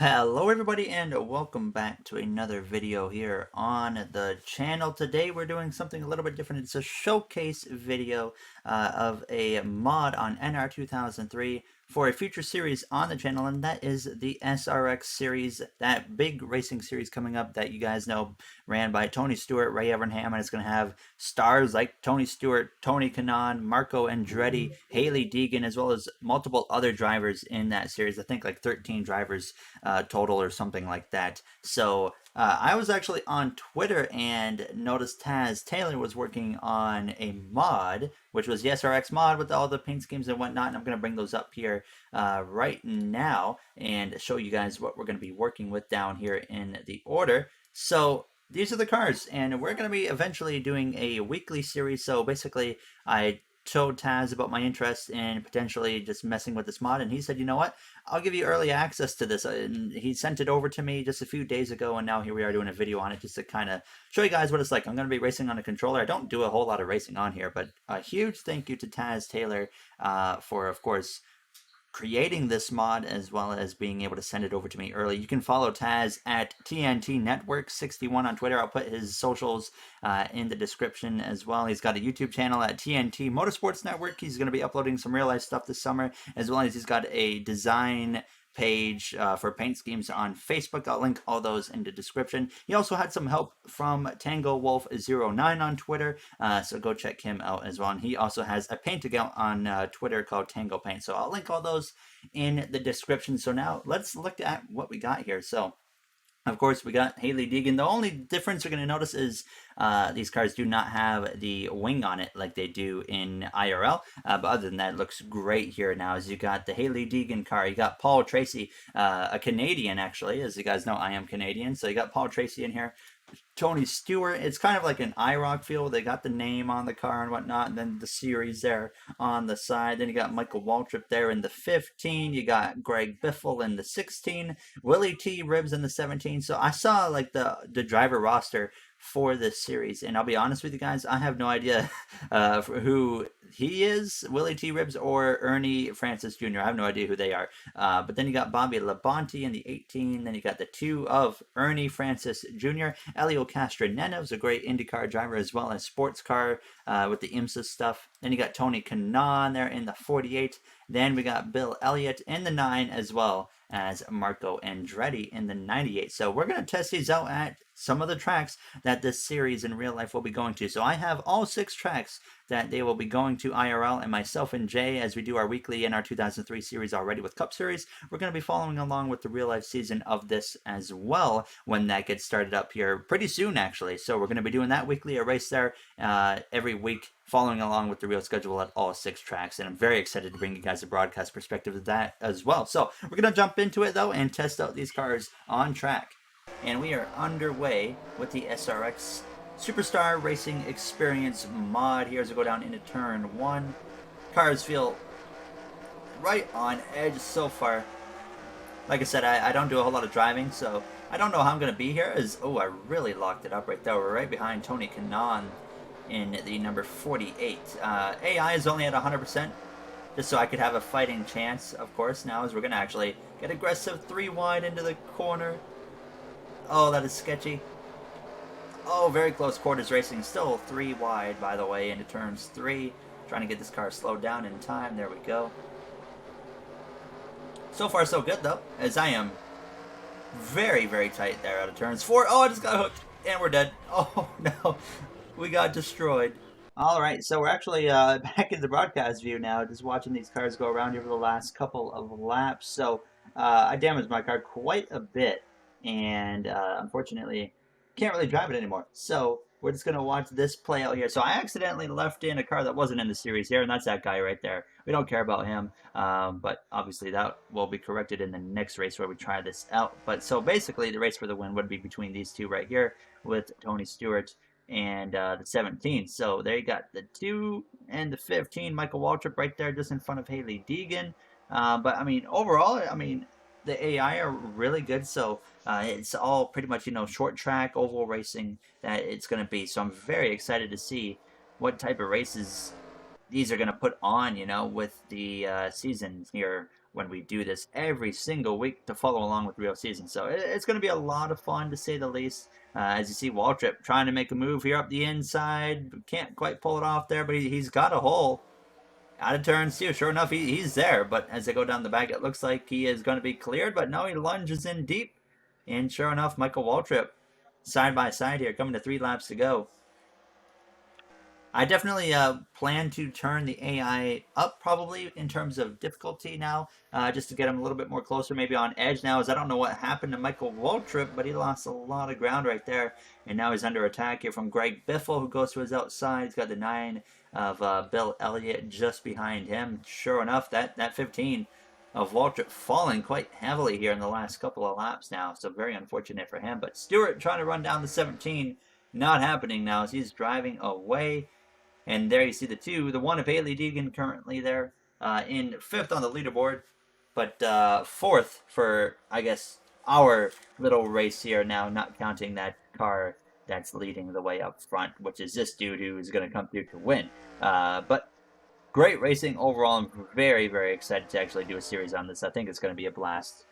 Hello everybody and welcome back to another video here on the channel. Today we're doing something a little bit different. It's a showcase video of a mod on NR2003 for a future series on the channel, and that is the SRX series, that big racing series coming up that you guys know ran by Tony Stewart, Ray Evernham, and it's going to have stars like Tony Stewart, Tony Kanaan, Marco Andretti, Hailie Deegan, as well as multiple other drivers in that series. I think like 13 drivers total or something like that. So I was actually on Twitter and noticed Taz Taylor was working on a mod, which was the SRX mod with all the paint schemes and whatnot. And I'm going to bring those up here right now and show you guys what we're going to be working with down here in the order. So these are the cars, and we're going to be eventually doing a weekly series. So basically, I told Taz about my interest in potentially just messing with this mod, and he said, you know what, I'll give you early access to this. And he sent it over to me just a few days ago, and now here we are doing a video on it just to kind of show you guys what it's like. I'm going to be racing on a controller. I don't do a whole lot of racing on here, but a huge thank you to Taz Taylor for, of course, creating this mod as well as being able to send it over to me early. You can follow Taz at TNT Network 61 on Twitter. I'll put his socials in the description as well. He's got a YouTube channel at TNT Motorsports Network. He's going to be uploading some real life stuff this summer, as well as he's got a design page for paint schemes on Facebook. I'll link all those in the description. He also had some help from Tango Wolf 09 on Twitter, so go check him out as well. And he also has a paint account on Twitter called Tango Paint. So I'll link all those in the description. So now let's look at what we got here. So of course, we got Hailie Deegan. The only difference you're going to notice is these cars do not have the wing on it like they do in IRL. But other than that, it looks great here now. As you got the Hailie Deegan car, you got Paul Tracy, a Canadian actually. As you guys know, I am Canadian. So you got Paul Tracy in here. Tony Stewart. It's kind of like an IROC feel. They got the name on the car and whatnot, and then the series there on the side. Then you got Michael Waltrip there in the 15. You got Greg Biffle in the 16. Willie T. Ribbs in the 17. So I saw like the driver roster for this series, and I'll be honest with you guys, I have no idea who he is, Willie T. Ribbs or Ernie Francis Jr. I have no idea who they are. But then you got Bobby Labonte in the 18. Then you got the 2 of Ernie Francis Jr. Elio Castronena was a great IndyCar driver as well as sports car with the IMSA stuff. Then you got Tony Kanaan there in the 48. Then we got Bill Elliott in the 9 as well as Marco Andretti in the 98. So we're going to test these out at some of the tracks that this series in real life will be going to. So I have all 6 tracks that they will be going to IRL, and myself and Jay, as we do our weekly NR2003 series already with Cup Series, we're going to be following along with the real life season of this as well when that gets started up here pretty soon, actually. So we're going to be doing that weekly, a race there every week, following along with the real schedule at all 6 tracks, and I'm very excited to bring you guys a broadcast perspective of that as well. So we're going to jump into it, though, and test out these cars on track. And we are underway with the SRX Superstar Racing Experience mod here as we go down into turn 1. Cars feel right on edge so far. Like I said, I don't do a whole lot of driving, so I don't know how I'm going to be here. Oh, I really locked it up right there. We're right behind Tony Kanaan in the number 48. AI is only at 100%, just so I could have a fighting chance, of course, now as we're going to actually get aggressive 3 wide into the corner. Oh, that is sketchy. Oh, very close quarters racing. Still 3 wide, by the way, into turns 3. Trying to get this car slowed down in time. There we go. So far, so good, though, as I am very, very tight there out of turns 4. Oh, I just got hooked, and we're dead. Oh, no. We got destroyed. All right, so we're actually back in the broadcast view now, just watching these cars go around here for the last couple of laps. So I damaged my car quite a bit, and unfortunately can't really drive it anymore. So we're just going to watch this play out here. So I accidentally left in a car that wasn't in the series here, and that's that guy right there. We don't care about him, but obviously that will be corrected in the next race where we try this out. But so basically the race for the win would be between these two right here with Tony Stewart and the 17. So there you got the 2 and the 15. Michael Waltrip right there just in front of Hailie Deegan. But, I mean, overall, I mean, the AI are really good. So it's all pretty much, you know, short track, oval racing that it's going to be. So I'm very excited to see what type of races these are going to put on, you know, with the season here when we do this every single week to follow along with real season. So it's going to be a lot of fun, to say the least. As you see, Waltrip trying to make a move here up the inside. Can't quite pull it off there, but he's got a hole. Out of turns too. Sure enough, he's there. But as they go down the back, it looks like he is going to be cleared. But no, he lunges in deep. And sure enough, Michael Waltrip, side by side here, coming to 3 laps to go. I definitely plan to turn the AI up probably in terms of difficulty now, just to get him a little bit more closer, maybe on edge now, as I don't know what happened to Michael Waltrip, but he lost a lot of ground right there, and now he's under attack here from Greg Biffle, who goes to his outside. He's got the 9 of Bill Elliott just behind him. Sure enough, that 15 of Waltrip falling quite heavily here in the last couple of laps now, so very unfortunate for him. But Stewart trying to run down the 17, not happening now as he's driving away. And there you see the 1 of Hailie Deegan currently there in 5th on the leaderboard, but 4th for, I guess, our little race here now, not counting that car that's leading the way up front, which is this dude who is going to come through to win. But great racing overall. I'm very, very excited to actually do a series on this. I think it's going to be a blast.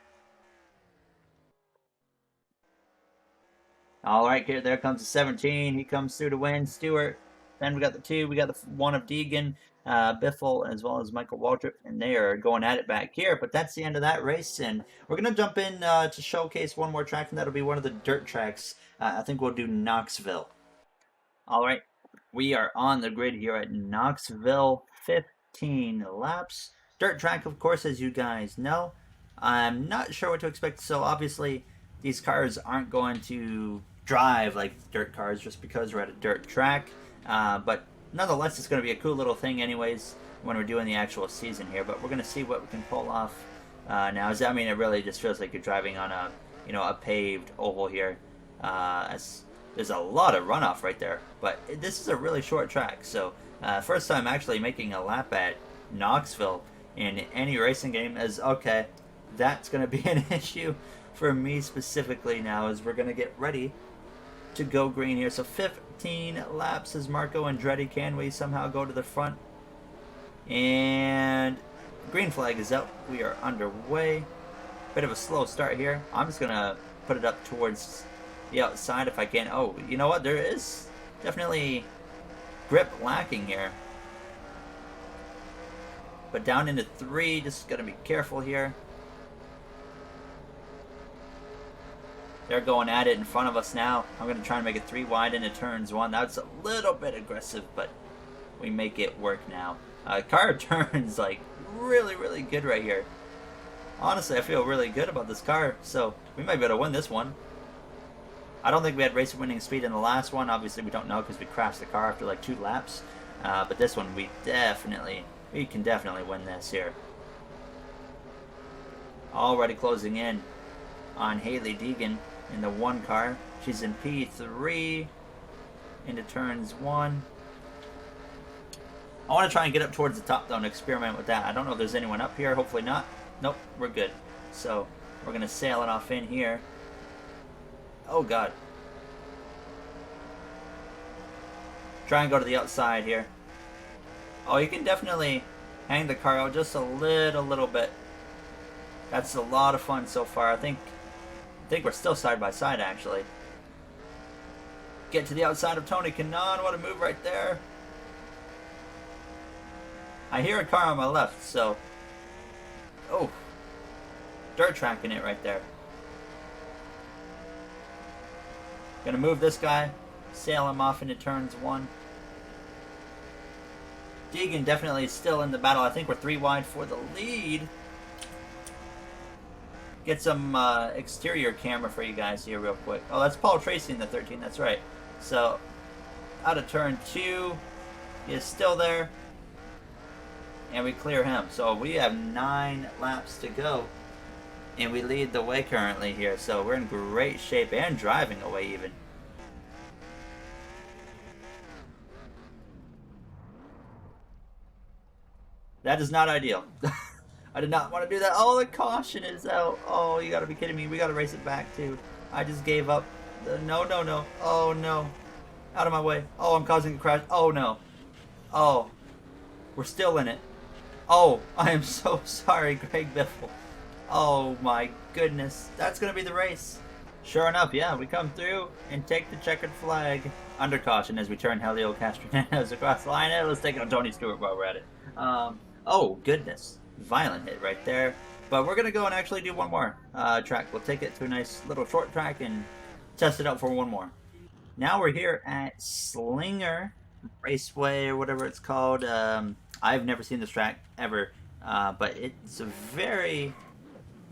All right, here, there comes the 17. He comes through to win. Stewart. Then we got the 2, we got the 1 of Deegan, Biffle, as well as Michael Waltrip, and they are going at it back here. But that's the end of that race, and we're going to jump in to showcase one more track, and that'll be one of the dirt tracks. I think we'll do Knoxville. All right, we are on the grid here at Knoxville, 15 laps. Dirt track, of course, as you guys know. I'm not sure what to expect, so obviously these cars aren't going to drive like dirt cars just because we're at a dirt track. But nonetheless, it's going to be a cool little thing anyways when we're doing the actual season here. But we're going to see what we can pull off now. I mean, it really just feels like you're driving on a, a paved oval here. There's a lot of runoff right there. But this is a really short track. So first time actually making a lap at Knoxville in any racing game is okay. That's going to be an issue for me specifically now as we're going to get ready to go green here. So 15 laps as Marco Andretti. Can we somehow go to the front? And green flag is up. We are underway. Bit of a slow start here. I'm just gonna put it up towards the outside if I can. Oh, you know what? There is definitely grip lacking here. But down into 3, just gotta be careful here. They're going at it in front of us now. I'm going to try and make it 3 wide into turns 1. That's a little bit aggressive, but we make it work now. Car turns like really, really good right here. Honestly, I feel really good about this car, so we might be able to win this one. I don't think we had race winning speed in the last one. Obviously, we don't know because we crashed the car after like 2 laps. But this one, we can definitely win this here. Already closing in on Hailie Deegan in the 1 car. She's in P3 into turns 1. I want to try and get up towards the top though and experiment with that. I don't know if there's anyone up here. Hopefully not. Nope, we're good. So we're going to sail it off in here. Oh god. Try and go to the outside here. Oh, you can definitely hang the car out just a little bit. That's a lot of fun so far. I think we're still side by side actually. Get to the outside of Tony Kanaan. What a move right there. I hear a car on my left, so oh, dirt tracking it right there. Gonna move this guy, sail him off into turns 1. Deegan definitely is still in the battle. I think we're 3 wide for the lead. Get some exterior camera for you guys here real quick. Oh, that's Paul Tracy in the 13, that's right. So, out of turn 2, he is still there. And we clear him. So we have 9 laps to go. And we lead the way currently here. So we're in great shape and driving away even. That is not ideal. I did not want to do that. Oh, the caution is out. Oh, you gotta be kidding me. We gotta race it back too. I just gave up. No, no, no. Oh, no. Out of my way. Oh, I'm causing a crash. Oh, no. Oh. We're still in it. Oh, I am so sorry, Greg Biffle. Oh my goodness. That's going to be the race. Sure enough, yeah, we come through and take the checkered flag. Under caution as we turn Helio Castroneves across the line. Let's take out Tony Stewart while we're at it. Oh, goodness. Violent hit right there. But we're going to go and actually do one more track. We'll take it to a nice little short track and test it out for one more. Now we're here at Slinger Raceway or whatever it's called. I've never seen this track ever, but it's a very,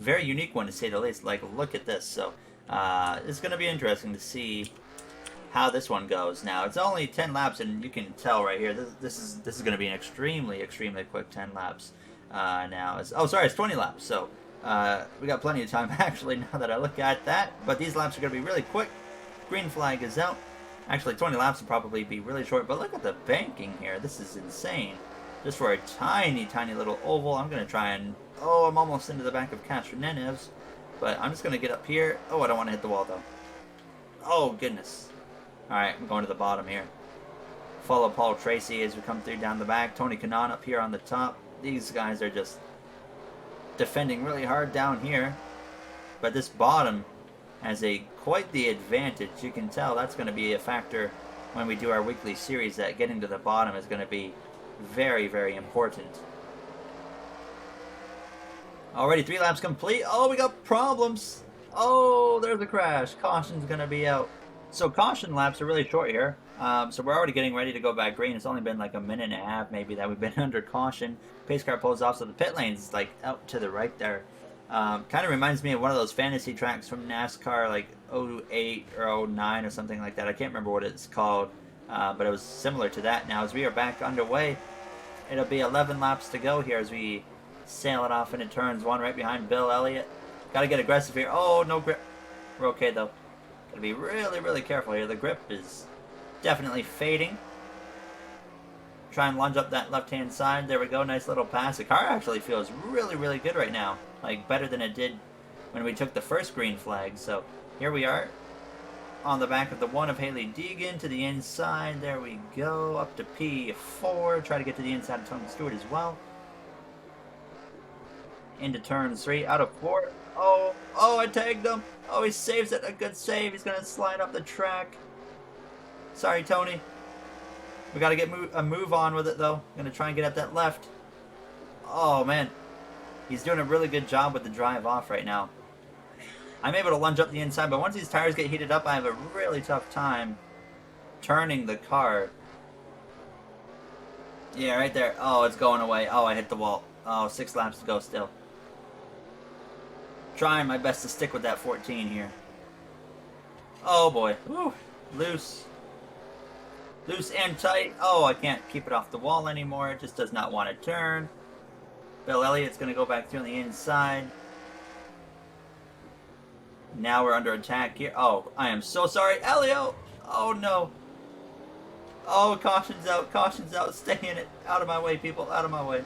very unique one to say the least. Like, look at this. So it's going to be interesting to see how this one goes. Now it's only 10 laps, and you can tell right here this is going to be an extremely quick 10 laps. Now it's it's 20 laps. So we got plenty of time actually now that I look at that. But these laps are going to be really quick. Green flag is out. Actually, 20 laps will probably be really short, but look at the banking here. This is insane. Just for a tiny little oval. I'm going to try and... Oh, I'm almost into the back of Castroneves. But I'm just going to get up here. Oh, I don't want to hit the wall, though. Oh, goodness. Alright, I'm going to the bottom here. Follow Paul Tracy as we come through down the back. Tony Kanaan up here on the top. These guys are just defending really hard down here. But this bottom has quite the advantage. You can tell that's going to be a factor when we do our weekly series, that getting to the bottom is going to be very important. Already 3 laps complete. Oh, we got problems. Oh, there's a crash. Caution's going to be out. So caution laps are really short here. So we're already getting ready to go back green. It's only been like a minute and a half maybe that we've been under caution. Pace car pulls off, so the pit lane's like out to the right there. Kind of reminds me of one of those fantasy tracks from NASCAR, like 08 or 09 or something like that. I can't remember what it's called, but it was similar to that. Now, as we are back underway, it'll be 11 laps to go here as we sail it off into turns 1 right behind Bill Elliott. Got to get aggressive here. Oh, no grip. We're okay, though. Got to be really careful here. The grip is definitely fading. Try and lunge up that left-hand side. There we go. Nice little pass. The car actually feels really good right now. Like, better than it did when we took the first green flag. So, here we are on the back of the 1 of Haley Deegan to the inside. There we go. Up to P4. Try to get to the inside of Tony Stewart as well. Into turn 3. Out of 4. Oh, I tagged him. Oh, he saves it. A good save. He's going to slide up the track. Sorry, Tony. We got to get a move on with it, though. Going to try and get at that left. Oh, man. He's doing a really good job with the drive off right now. I'm able to lunge up the inside, but once these tires get heated up, I have a really tough time turning the car. Yeah, right there. Oh, it's going away. Oh, I hit the wall. Oh, 6 laps to go still. Trying my best to stick with that 14 here. Oh, boy. Woo. Loose. Loose and tight. Oh, I can't keep it off the wall anymore. It just does not want to turn. Bill Elliott's going to go back through on the inside. Now we're under attack here. Oh, I am so sorry. Elio! Oh, no. Oh, caution's out. Caution's out. Stay in it. Out of my way, people. Out of my way.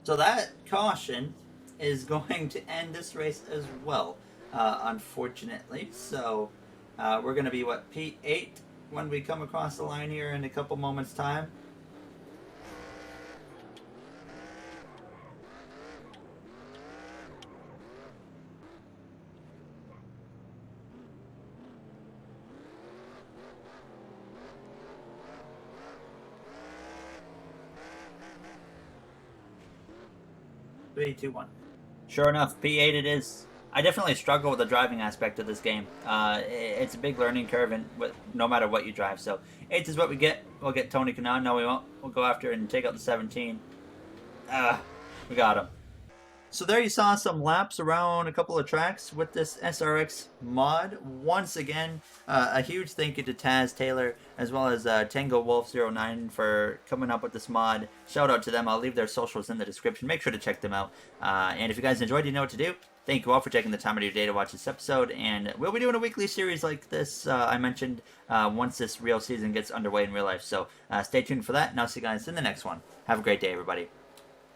So that caution is going to end this race as well, unfortunately. So we're going to be, what, P8 when we come across the line here in a couple moments' time. Three, two, one. Sure enough, P8 it is. I definitely struggle with the driving aspect of this game. It's a big learning curve, and no matter what you drive. So 8 is what we get. We'll get Tony Kanaan. No, we won't. We'll go after and take out the 17. We got him. So there you saw some laps around a couple of tracks with this SRX mod. Once again, a huge thank you to Taz Taylor as well as Tango Wolf 09 for coming up with this mod. Shout out to them. I'll leave their socials in the description. Make sure to check them out. And if you guys enjoyed, you know what to do. Thank you all for taking the time out of your day to watch this episode. And we'll be doing a weekly series like this, I mentioned, once this real season gets underway in real life. So stay tuned for that, and I'll see you guys in the next one. Have a great day, everybody.